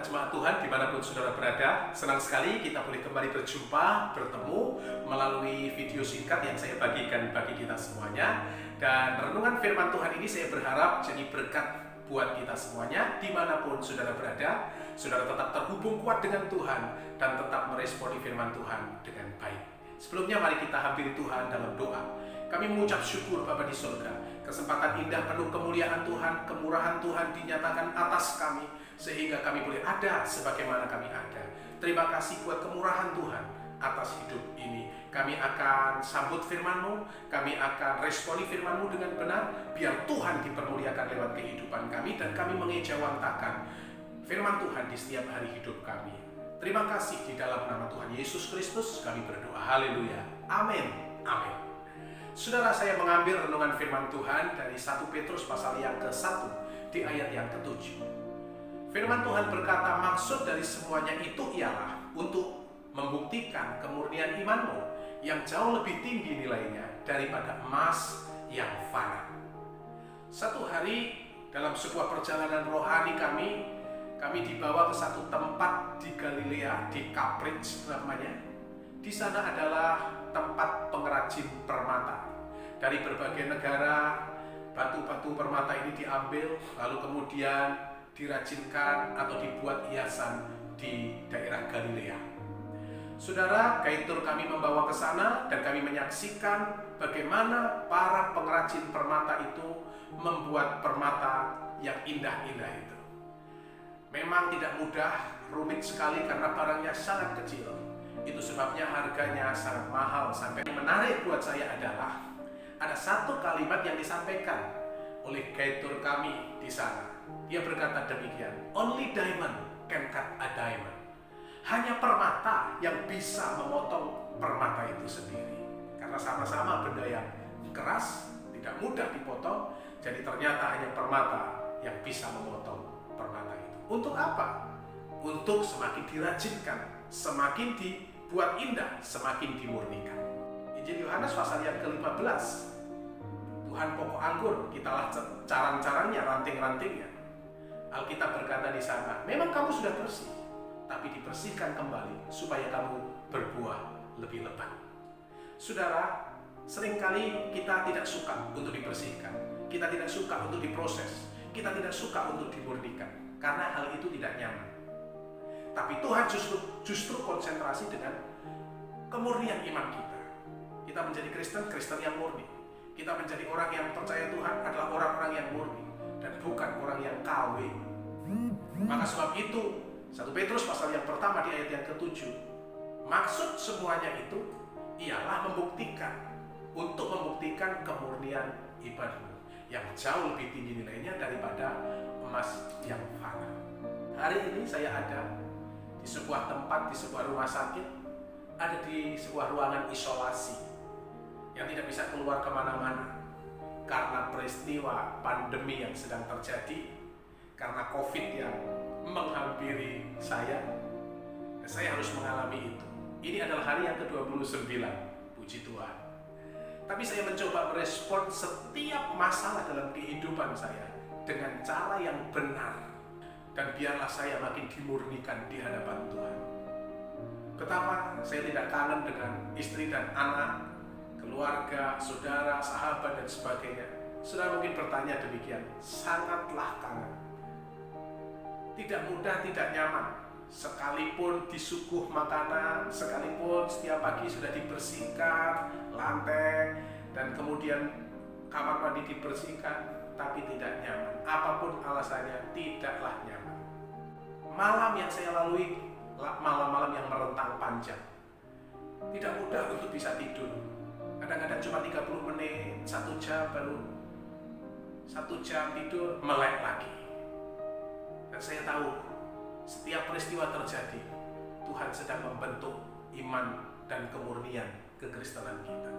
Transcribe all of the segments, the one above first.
jemaat Tuhan dimanapun saudara berada, senang sekali kita boleh kembali berjumpa, bertemu melalui video singkat yang saya bagikan bagi kita semuanya. Dan renungan firman Tuhan ini saya berharap jadi berkat buat kita semuanya dimanapun saudara berada. Saudara tetap terhubung kuat dengan Tuhan dan tetap meresponi firman Tuhan dengan baik. Sebelumnya mari kita hampiri Tuhan dalam doa. Kami mengucap syukur Bapa di surga, kesempatan indah penuh kemuliaan Tuhan, kemurahan Tuhan dinyatakan atas kami, sehingga kami boleh ada sebagaimana kami ada. Terima kasih buat kemurahan Tuhan atas hidup ini. Kami akan sambut firman-Mu, kami akan responi firman-Mu dengan benar, biar Tuhan dipermuliakan lewat kehidupan kami, dan kami mengejawantakan firman Tuhan di setiap hari hidup kami. Terima kasih, di dalam nama Tuhan Yesus Kristus kami berdoa. Haleluya. Amin. Amin. Saudara, saya mengambil renungan firman Tuhan dari 1 Petrus pasal yang ke-1 di ayat yang ke-7. Firman Tuhan berkata, maksud dari semuanya itu ialah untuk membuktikan kemurnian imanmu yang jauh lebih tinggi nilainya daripada emas yang fana. Satu hari dalam sebuah perjalanan rohani kami dibawa ke satu tempat di Galilea, di Kapridge namanya. Di sana adalah tempat pengrajin permata. Dari berbagai negara, batu-batu permata ini diambil, lalu kemudian dirajinkan atau dibuat hiasan di daerah Galilea. Saudara, guide tour kami membawa ke sana dan kami menyaksikan bagaimana para pengrajin permata itu membuat permata yang indah-indah itu. Memang tidak mudah, rumit sekali karena barangnya sangat kecil. Itu sebabnya harganya sangat mahal. Sampai yang menarik buat saya adalah ada satu kalimat yang disampaikan oleh guide tour kami di sana. Dia berkata demikian, only diamond can cut a diamond. Hanya permata yang bisa memotong permata itu sendiri. Karena sama-sama benda yang keras, tidak mudah dipotong. Jadi ternyata hanya permata yang bisa memotong permata itu. Untuk apa? Untuk semakin dirajinkan, semakin dibuat indah, semakin dimurnikan. Injil Yohanes pasal yang ke-15. Tuhan pokok anggur, kitalah carang-carangnya, ranting-rantingnya. Alkitab berkata di sana, memang kamu sudah bersih, tapi dibersihkan kembali supaya kamu berbuah lebih lebat. Saudara, seringkali kita tidak suka untuk dibersihkan, kita tidak suka untuk diproses, kita tidak suka untuk dimurnikan, karena hal itu tidak nyaman. Tapi Tuhan justru konsentrasi dengan kemurnian iman kita. Kita menjadi Kristen yang murni. Kita menjadi orang yang percaya Tuhan adalah orang-orang yang murni dan bukan orang yang KW. Maka sebab itu 1 Petrus pasal yang pertama di ayat yang ke-7, maksud semuanya itu ialah untuk membuktikan kemurnian imanmu yang jauh lebih tinggi nilainya daripada emas yang fana. Hari ini saya ada di sebuah tempat, di sebuah rumah sakit, ada di sebuah ruangan isolasi yang tidak bisa keluar kemana-mana karena peristiwa pandemi yang sedang terjadi, karena COVID yang menghampiri saya harus mengalami itu. Ini adalah hari yang ke-29, puji Tuhan. Tapi saya mencoba merespon setiap masalah dalam kehidupan saya dengan cara yang benar, dan biarlah saya makin dimurnikan di hadapan Tuhan. Betapa saya tidak kangen dengan istri dan anak, keluarga, saudara, sahabat, dan sebagainya. Saudara mungkin bertanya demikian, sangatlah kangen. Tidak mudah, tidak nyaman. Sekalipun disuguh makanan, sekalipun setiap pagi sudah dibersihkan lantai, dan kemudian kamar mandi dibersihkan, tapi tidak nyaman. Apapun alasannya, tidaklah nyaman. Malam yang saya lalui, malam-malam yang merentang panjang. Tidak mudah untuk bisa tidur. Kadang-kadang cuma 30 menit, 1 jam, baru 1 jam tidur, melek lagi. Dan saya tahu, setiap peristiwa terjadi, Tuhan sedang membentuk iman dan kemurnian kekristenan kita.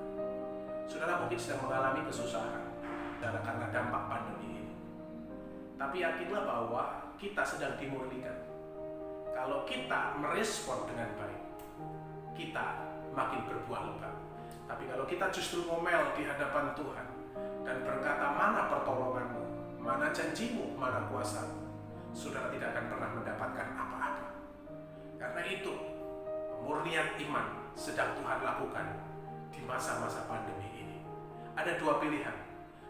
Saudara mungkin sedang mengalami kesusahan karena dampak pandemi ini. Tapi yakinlah bahwa kita sedang dimurnikan. Kalau kita merespon dengan baik, kita makin berbuah lebat. Tapi kalau kita justru ngomel di hadapan Tuhan dan berkata, mana pertolonganmu, mana janjimu, mana kuasamu, saudara tidak akan pernah mendapatkan apa-apa. Karena itu, pemurnian iman sedang Tuhan lakukan di masa-masa pandemi ini. Ada dua pilihan.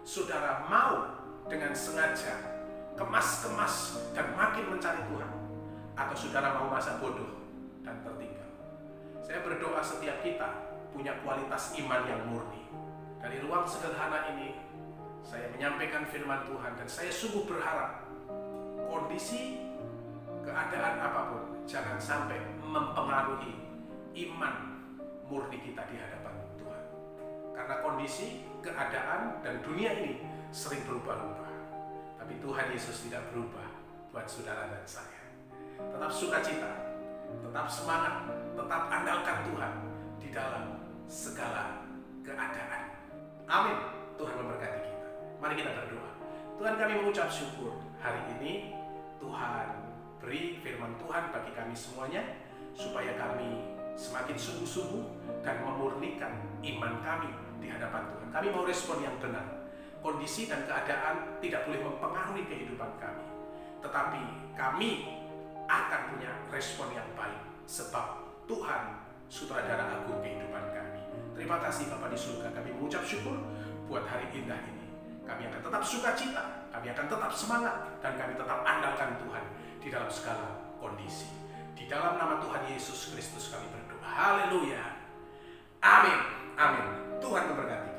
Saudara mau dengan sengaja kemas-kemas dan makin mencari Tuhan, atau saudara mau masa bodoh dan tertinggal. Saya berdoa setiap kita punya kualitas iman yang murni. Dari ruang sederhana ini, saya menyampaikan firman Tuhan dan saya sungguh berharap kondisi, keadaan apapun jangan sampai mempengaruhi iman murni kita di hadapan Tuhan. Karena kondisi, keadaan, dan dunia ini sering berubah-ubah. Tapi Tuhan Yesus tidak berubah buat saudara dan saya. Tetap sukacita, tetap semangat, tetap andalkan Tuhan di dalam segala keadaan. Amin. Tuhan memberkati kita. Mari kita berdoa. Tuhan, kami mengucap syukur hari ini Tuhan beri firman Tuhan bagi kami semuanya, supaya kami semakin sungguh-sungguh dan memurnikan iman kami di hadapan Tuhan. Kami mau respon yang benar. Kondisi dan keadaan tidak boleh mempengaruhi kehidupan kami, tetapi kami akan punya respon yang baik, sebab Tuhan sutradara agung kehidupan kami. Terima kasih Bapa di surga, kami mengucap syukur buat hari indah ini. Kami akan tetap sukacita, kami akan tetap semangat, dan kami tetap andalkan Tuhan di dalam segala kondisi. Di dalam nama Tuhan Yesus Kristus kami berdoa. Haleluya. Amin. Amin. Tuhan memberkati.